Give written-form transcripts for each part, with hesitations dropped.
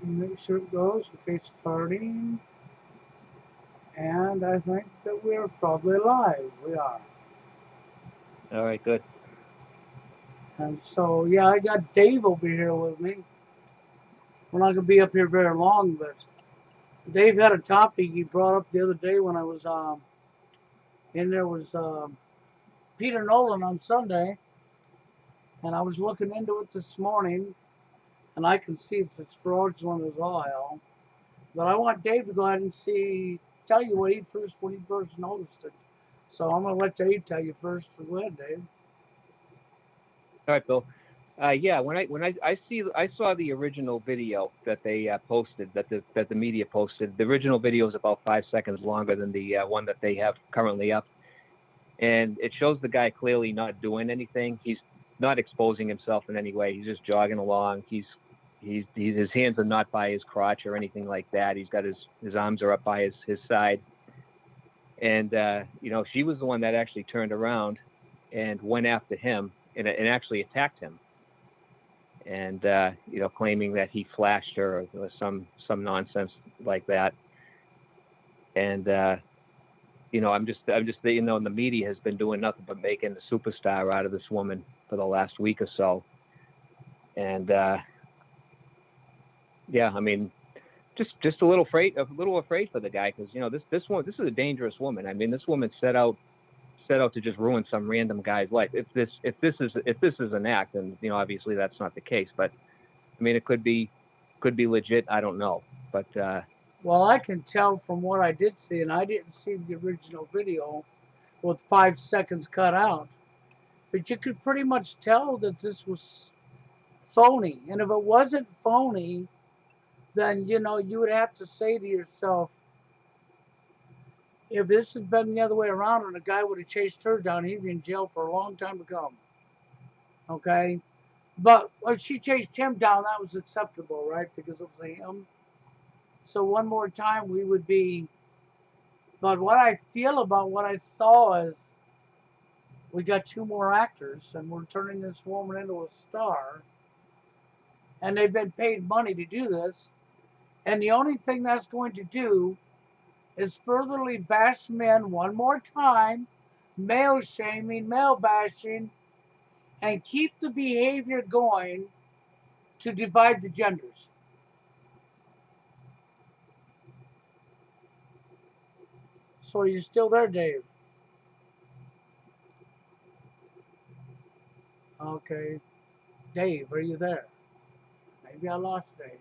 Make sure it goes. Okay, starting. And I think that we're probably live. We are. All right, good. And so, yeah, I got Dave over here with me. We're not going to be up here very long, but Dave had a topic he brought up the other day when I was in there was Peter Nolan on Sunday, and I was looking into it this morning, and I can see it's as fraudulent as all hell. But I want Dave to go ahead and tell you when he first noticed it. So I'm going to let Dave tell you first. So go ahead, Dave. All right, Bill. Yeah, when I saw the original video that they posted, that the media posted. The original video is about 5 seconds longer than the one that they have currently up, and it shows the guy clearly not doing anything. He's not exposing himself in any way. He's just jogging along. He's his hands are not by his crotch or anything like that. He's got his arms are up by his side, and she was the one that actually turned around and went after him and actually attacked him, and claiming that he flashed her or some nonsense like that. And I'm just the media has been doing nothing but making a superstar out of this woman for the last week or so. And yeah, I mean, just a little afraid for the guy, because this is a dangerous woman. I mean, this woman set out to just ruin some random guy's life. If this is an act, and obviously that's not the case, but I mean, it could be legit. I don't know, but Well, I can tell from what I did see, and I didn't see the original video with 5 seconds cut out, but you could pretty much tell that this was phony. And if it wasn't phony, then you would have to say to yourself, if this had been the other way around and a guy would have chased her down, he'd be in jail for a long time to come. Okay? But when she chased him down, that was acceptable, right? Because it was him. So one more time, we would be. But what I feel about what I saw is we got two more actors, and we're turning this woman into a star. And they've been paid money to do this. And the only thing that's going to do is furtherly bash men one more time, male shaming, male bashing, and keep the behavior going to divide the genders. So are you still there, Dave? Okay. Dave, are you there? Maybe I lost Dave.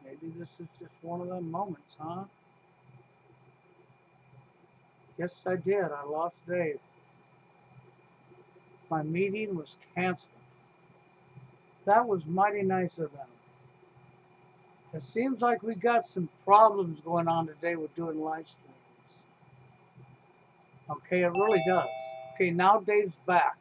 Maybe this is just one of them moments, huh? Yes, I did. I lost Dave. My meeting was canceled. That was mighty nice of them. It seems like we got some problems going on today with doing live streams. Okay, it really does. Okay, now Dave's back.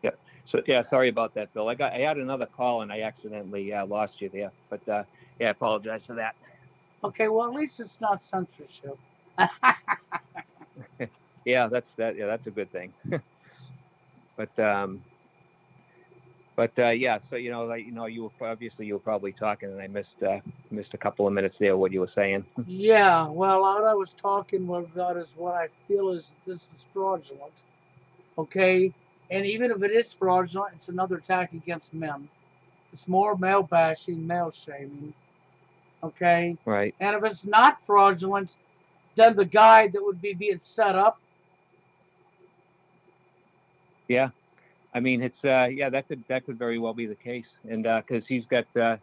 yeah. So yeah, sorry about that, Bill. I had another call and I accidentally lost you there, but yeah, I apologize for that. Okay, well, at least it's not censorship. Yeah, that's a good thing. But yeah, so you were probably talking, and I missed a couple of minutes there what you were saying. Yeah, well, what I was talking about is what I feel is this is fraudulent. Okay, and even if it is fraudulent, it's another attack against men. It's more male bashing, male shaming. Okay, Right. and if it's not fraudulent, then the guy that would be being set up. Yeah. I mean, it's yeah, that could very well be the case, and because he's got the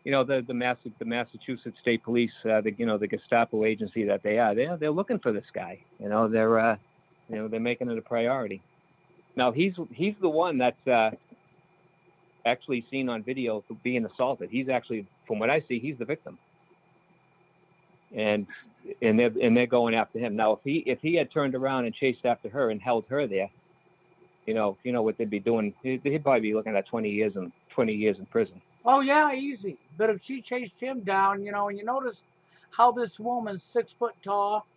Massachusetts State Police, the Gestapo agency that they are, they're looking for this guy. They're making it a priority. Now he's the one that's actually seen on video being assaulted. He's actually, from what I see, he's the victim, and they're going after him. Now if he had turned around and chased after her and held her there, what they'd be doing. He'd probably be looking at 20 years in prison. Oh yeah, easy. But if she chased him down, and you notice how this woman's 6 foot tall,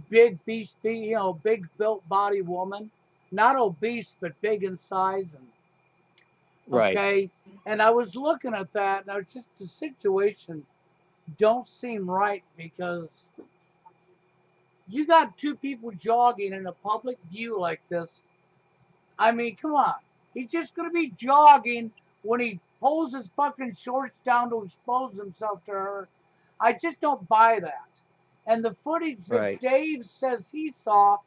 big beast, big built body woman, not obese but big in size, and Right. Okay, and I was looking at that, and I was just the situation don't seem right because you got two people jogging in a public view like this. I mean, come on. He's just going to be jogging when he pulls his fucking shorts down to expose himself to her. I just don't buy that. And the footage that Right. Dave says he saw,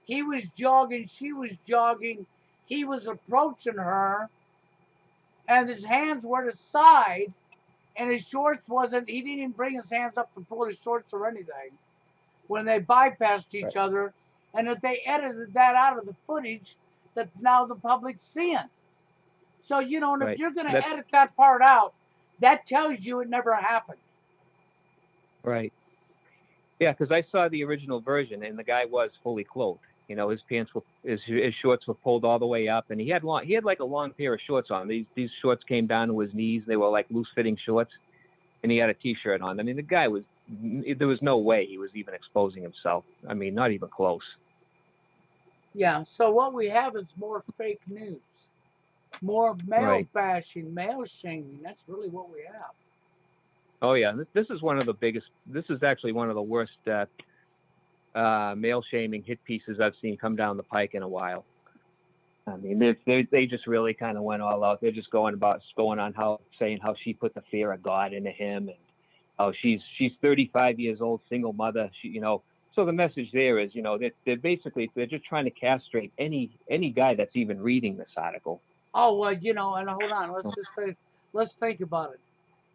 he was jogging, she was jogging, he was approaching her, and his hands were to the side, and his shorts wasn't, he didn't even bring his hands up to pull his shorts or anything when they bypassed Right. each other, and that they edited that out of the footage that now the public's seeing. So, and if Right. you're going to That's edit that part out, that tells you it never happened. right. Yeah, because I saw the original version, and the guy was fully clothed. His pants were his shorts were pulled all the way up, and he had like a long pair of shorts on. These shorts came down to his knees. They were like loose fitting shorts, and he had a t-shirt on. I mean, the guy was there was no way he was even exposing himself. I mean, not even close. Yeah, so what we have is more fake news, more male Right. bashing, male shaming. That's really what we have. Oh yeah, this is one of the biggest. This is actually one of the worst male shaming hit pieces I've seen come down the pike in a while. I mean, they just really kind of went all out. They're just going on how saying how she put the fear of God into him, and how she's 35 years old, single mother. So the message there is, they're basically they're just trying to castrate any guy that's even reading this article. Oh, well, and hold on. Let's think about it.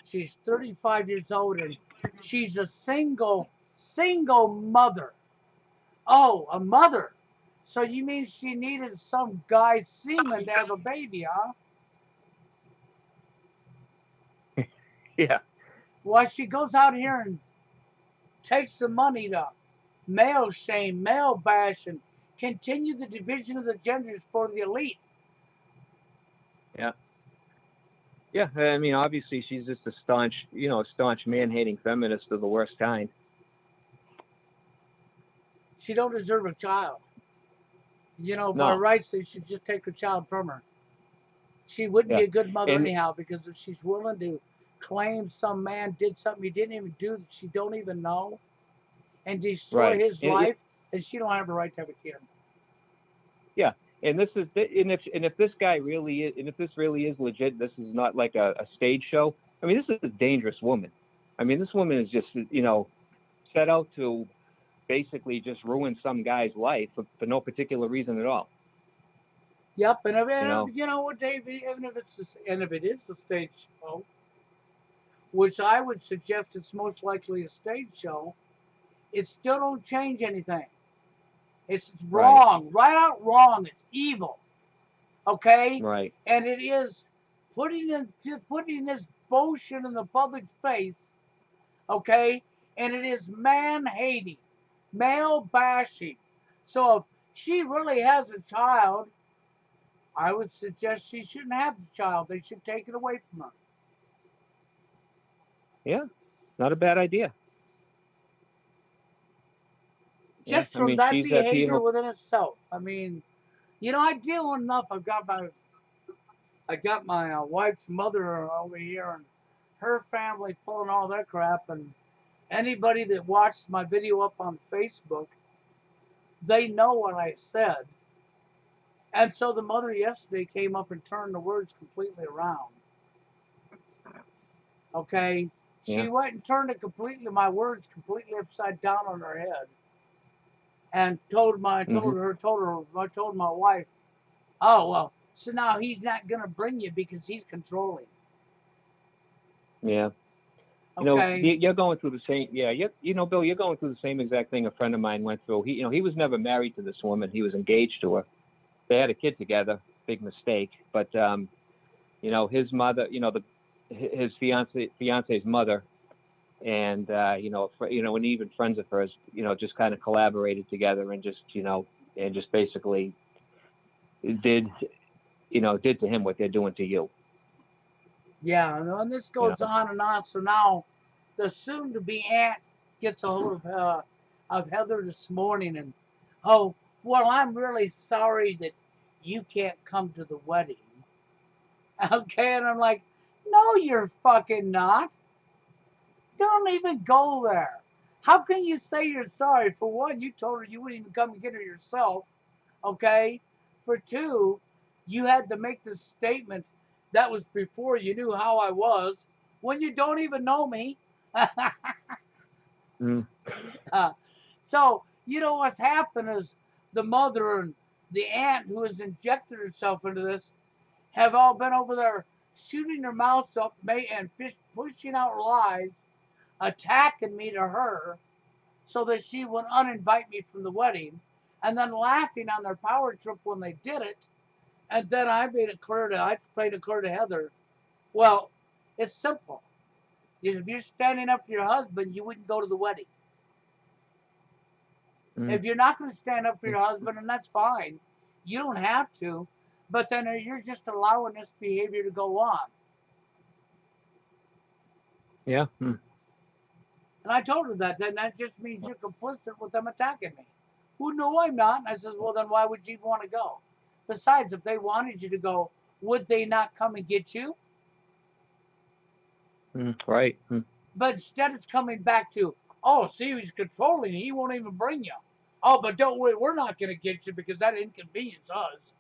She's 35 years old and she's a single mother. Oh, a mother. So you mean she needed some guy's semen to have a baby, huh? Yeah, Well, she goes out here and takes the money to male shame, male bash, and continue the division of the genders for the elite. yeah, yeah. I mean, obviously she's just a staunch man-hating feminist of the worst kind. She don't deserve a child. By No, rights, they should just take the child from her. She wouldn't be yeah, a good mother and anyhow because if she's willing to claim some man did something he didn't even do that she don't even know and destroy right, his and life, then she don't have a right to have a kid. yeah, and this is and if this guy really is, and if this really is legit, this is not like a stage show. I mean, this is a dangerous woman. I mean, this woman is just set out to basically just ruin some guy's life for no particular reason at all. Yep, You know, you know what, Dave? And if it is a stage show, which I would suggest it's most likely a stage show, it still don't change anything. It's right, wrong, right out wrong. It's evil, okay? right, And it is putting this bullshit in the public's face, okay? And it is man hating, male bashing. So if she really has a child, I would suggest she shouldn't have the child. They should take it away from her. yeah, not a bad idea. Yeah, Just I from mean, that she's at behavior within itself. I mean, I deal enough. I got my wife's mother over here, and her family pulling all that crap. And anybody that watched my video up on Facebook, they know what I said. And so the mother yesterday came up and turned the words completely around. Okay, yeah, she went and turned my words completely upside down on her head, and hmm I told my wife, oh well, so now he's not gonna bring you because he's controlling. yeah. Okay, You're going through the same. Yeah, Bill, you're going through the same exact thing a friend of mine went through. He was never married to this woman. He was engaged to her. They had a kid together. Big mistake. But his mother, his fiance's mother, and and even friends of hers, just kind of collaborated together and just basically did, did to him what they're doing to you. yeah, and this You goes know. on and on. So now the soon-to-be aunt gets a hold of Heather this morning, and oh, well, I'm really sorry that you can't come to the wedding. Okay, and I'm like, no, you're fucking not. Don't even go there. How can you say you're sorry? For one, you told her you wouldn't even come and get her yourself. Okay? For two, you had to make this statement that was before you knew how I was when you don't even know me. Mm. So, you know what's happened is the mother and the aunt who has injected herself into this have all been over there shooting their mouths up and pushing out lies, attacking me to her so that she would uninvite me from the wedding, and then laughing on their power trip when they did it. And then I played it clear to Heather. Well, it's simple. If you're standing up for your husband, you wouldn't go to the wedding. Mm. If you're not going to stand up for your husband, and that's fine, you don't have to. But then you're just allowing this behavior to go on. Yeah. Mm. And I told her that. Then that just means you're complicit with them attacking me. Who no, I'm not. And I says, well, then why would you want to go? Besides, if they wanted you to go, would they not come and get you? Mm. Right. Mm. But instead, it's coming back to, oh, see, he's controlling you. He won't even bring you. Oh, but don't worry, we're not going to get you because that inconvenience us.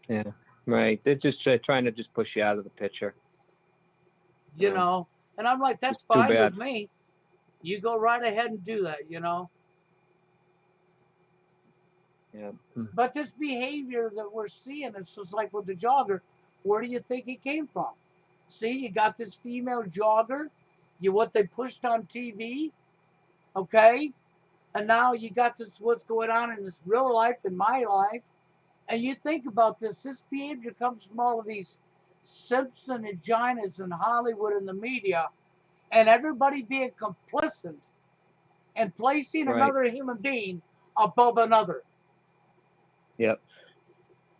Yeah. Right. They're just trying to just push you out of the picture. You know? And I'm like, It's that's too fine bad. with me. You go right ahead and do that. Yeah. Mm. But this behavior that we're seeing is just like with the jogger. Where do you think it came from? See, you got this female jogger, what they pushed on TV, okay? And now you got this what's going on in this real life, in my life. And you think about this behavior comes from all of these Simpson and Ginas in Hollywood and the media, and everybody being complicit and placing Right. another human being above another. Yep.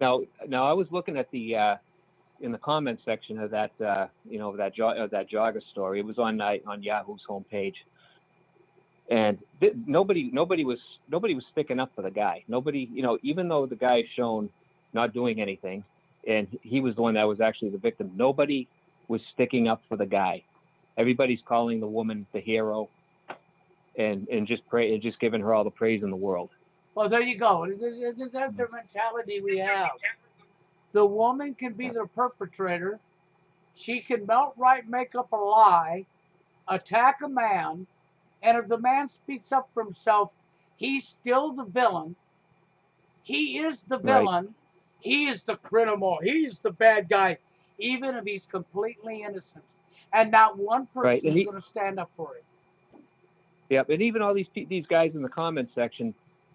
Now I was looking at the in the comment section of that that jogger story. It was on Yahoo's homepage, and nobody was sticking up for the guy. Nobody, even though the guy shown not doing anything, and he was the one that was actually the victim. Nobody was sticking up for the guy. Everybody's calling the woman the hero, and just giving her all the praise in the world. Well, there you go. That's the mentality we have. The woman can be the perpetrator. She can outright make up a lie, attack a man, and if the man speaks up for himself, he's still the villain. He is the Right. villain. He is the criminal. He's the bad guy, even if he's completely innocent. And not one Right. person's going to stand up for him. Yeah, and even all these guys in the comments section,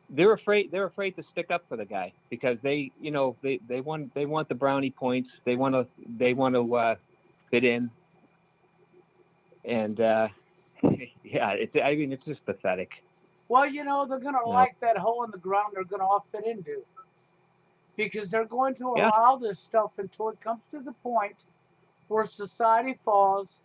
they're afraid to stick up for the guy because they want the brownie points. They want to fit in, and yeah, it's just pathetic. Well, they're going to You know. like that hole in the ground they're going to all fit into because they're going to Yeah. allow this stuff until it comes to the point where society falls,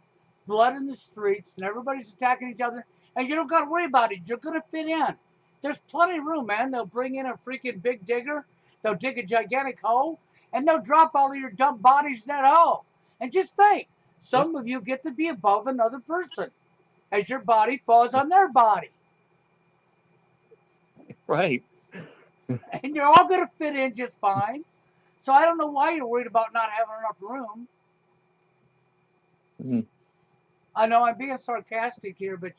blood in the streets, and everybody's attacking each other, and you don't got to worry about it. You're going to fit in. There's plenty of room, man. They'll bring in a freaking big digger, they'll dig a gigantic hole, and they'll drop all of your dumb bodies in that hole. And just think, Yeah. some of you get to be above another person as your body falls on their body. Right. And you're all going to fit in just fine. So I don't know why you're worried about not having enough room. Mm. I know I'm being sarcastic here, but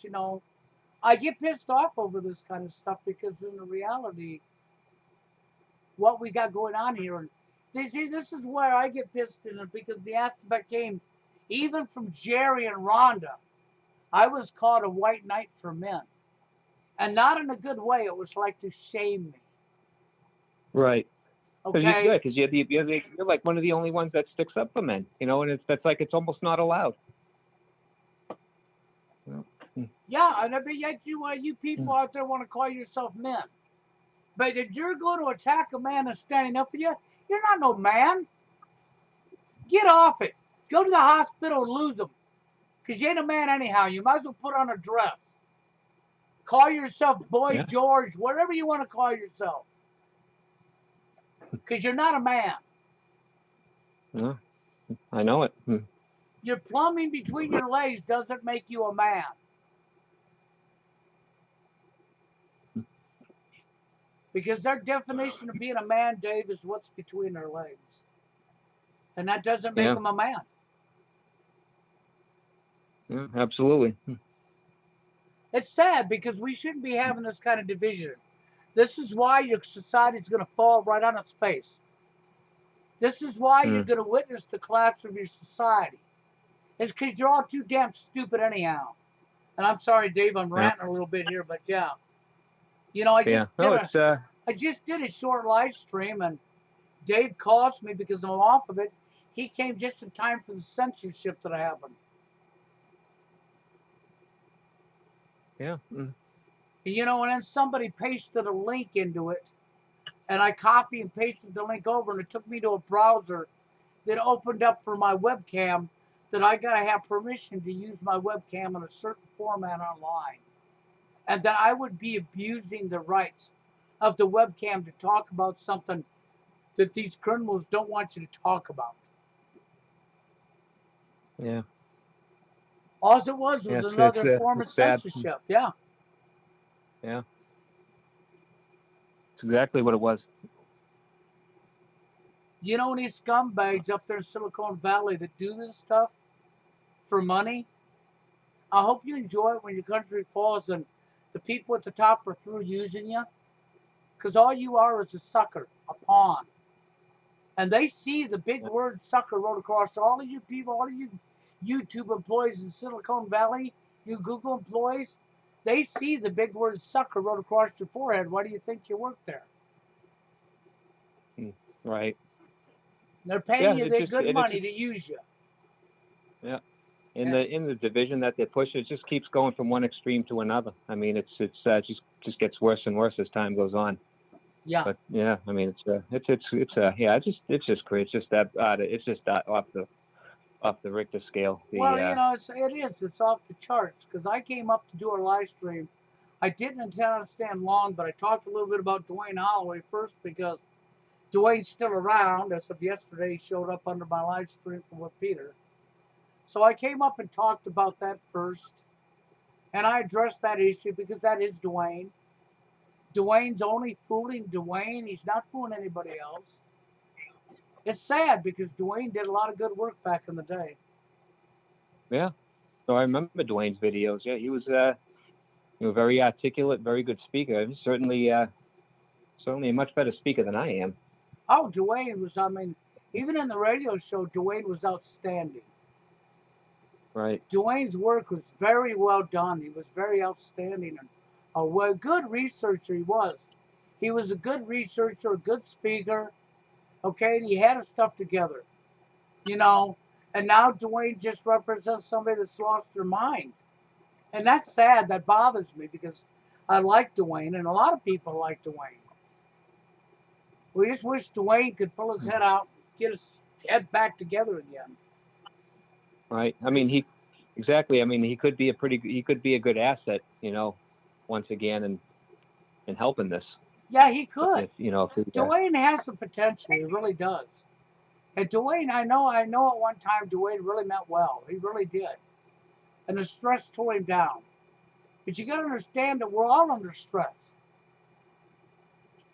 I get pissed off over this kind of stuff because in the reality, what we got going on here, and this is where I get pissed in it because the aspect came even from Jerry and Rhonda. I was called a white knight for men, and not in a good way. It was like to shame me. Right. Because Okay, you're like one of the only ones that sticks up for men. And it's almost not allowed. yeah, and I bet yet you people out there want to call yourself men, but if you're going to attack a man that's standing up for you, you're not no man. Get off it. Go to the hospital and lose them. Because you ain't a man anyhow. You might as well put on a dress. Call yourself Boy Yeah. George, whatever you want to call yourself. Because you're not a man. Yeah, I know it. Your plumbing between your legs doesn't make you a man. Because their definition of being a man, Dave, is what's between their legs. And that doesn't make Yeah, them a man. yeah, absolutely. It's sad because we shouldn't be having this kind of division. This is why your society is going to fall right on its face. This is why you're Mm. going to witness the collapse of your society. It's because you're all too damn stupid anyhow. And I'm sorry, Dave, I'm Yeah, ranting a little bit here, but yeah. You know, I yeah. just did No, a it's I just did a short live stream and Dave calls me because I'm off of it. He came just in time for the censorship that happened. yeah. And you know, and then somebody pasted a link into it, and I copy and pasted the link over, and it took me to a browser that opened up for my webcam that I gotta have permission to use my webcam in a certain format online. And that I would be abusing the rights of the webcam to talk about something that these criminals don't want you to talk about. Yeah, All it was yeah. another form of It's sad. censorship. Yeah. Yeah, it's exactly what it was. You know these scumbags up there in Silicon Valley that do this stuff for money? I hope you enjoy it when your country falls and the people at the top are through using you. Because all you are is a sucker, a pawn. And they see the big Yeah. word sucker wrote across all of you people, all of you YouTube employees in Silicon Valley, you Google employees, they see the big word sucker wrote across your forehead. Why do you think you work there? Right. They're paying Yeah, you their good money to use you. yeah. In And the division that they push, it just keeps going from one extreme to another. I mean, it's just gets worse and worse as time goes on. yeah. But yeah, I mean, yeah, it's just crazy. It's just that it's just off the Richter scale. Well, you know, it's off the charts because I came up to do a live stream. I didn't intend to stand long, but I talked a little bit about Dwayne Holloway first because Dwayne's still around. As of yesterday, he showed up under my live stream from with Peter. So I came up and talked about that first, and I addressed that issue because that is Dwayne. Dwayne's only fooling Dwayne. He's not fooling anybody else. It's sad because Dwayne did a lot of good work back in the day. Yeah. So I remember Dwayne's videos. Yeah, he was very articulate, very good speaker. He's certainly a much better speaker than I am. Oh, Dwayne was, I mean, even in the radio show, Dwayne was outstanding. Right. Dwayne's work was very well done. He was very outstanding and a good researcher he was. He was a good researcher, a good speaker, okay, and he had his stuff together, you know. And now Dwayne just represents somebody that's lost their mind. And that's sad. That bothers me because I like Dwayne, and a lot of people like Dwayne. We just wish Dwayne could pull his head out, get his head back together again. Right. I mean, exactly. I mean, he could be a good asset, once again in helping this. Yeah, he could. If if Dwayne has the potential. He really does. And Dwayne, I know at one time Dwayne really meant well. He really did. And the stress tore him down. But you got to understand that we're all under stress.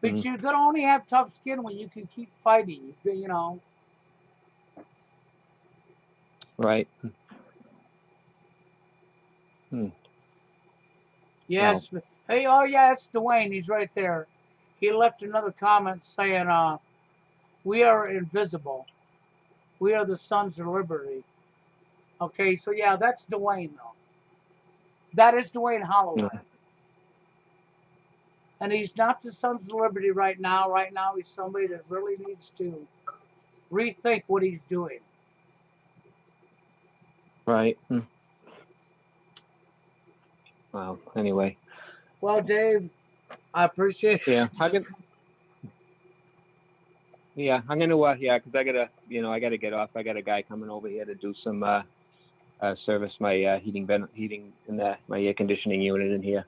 But Mhm. you're going to only have tough skin when you can keep fighting, you know. Right. Hmm. Well, Yes. Hey, oh, yeah, it's Dwayne. He's right there. He left another comment saying, we are invisible. We are the sons of liberty. Okay, so yeah, that's Dwayne, though. That is Dwayne yeah. Holloway. And he's not the Sons of Liberty right now. Right now, he's somebody that really needs to rethink what he's doing. Right. Well, anyway. Well, Dave, I appreciate Yeah. it. I'm gonna because I gotta get off. I got a guy coming over here to do some service my heating in my air conditioning unit in here.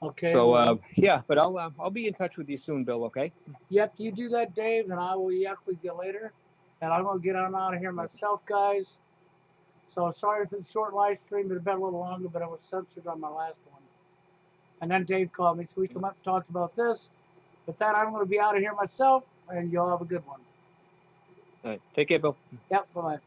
Okay, So well, but I'll be in touch with you soon, Bill. Okay. yep, you do that, Dave, and I will yak with you later. And I'm going to get on out of here myself, guys. So sorry for the short live stream. It had been a little longer, but I was censored on my last one. And then Dave called me, so we come up and talked about this. With that, I'm going to be out of here myself, and y'all have a good one. All right. Take care, Bill. Yep, bye.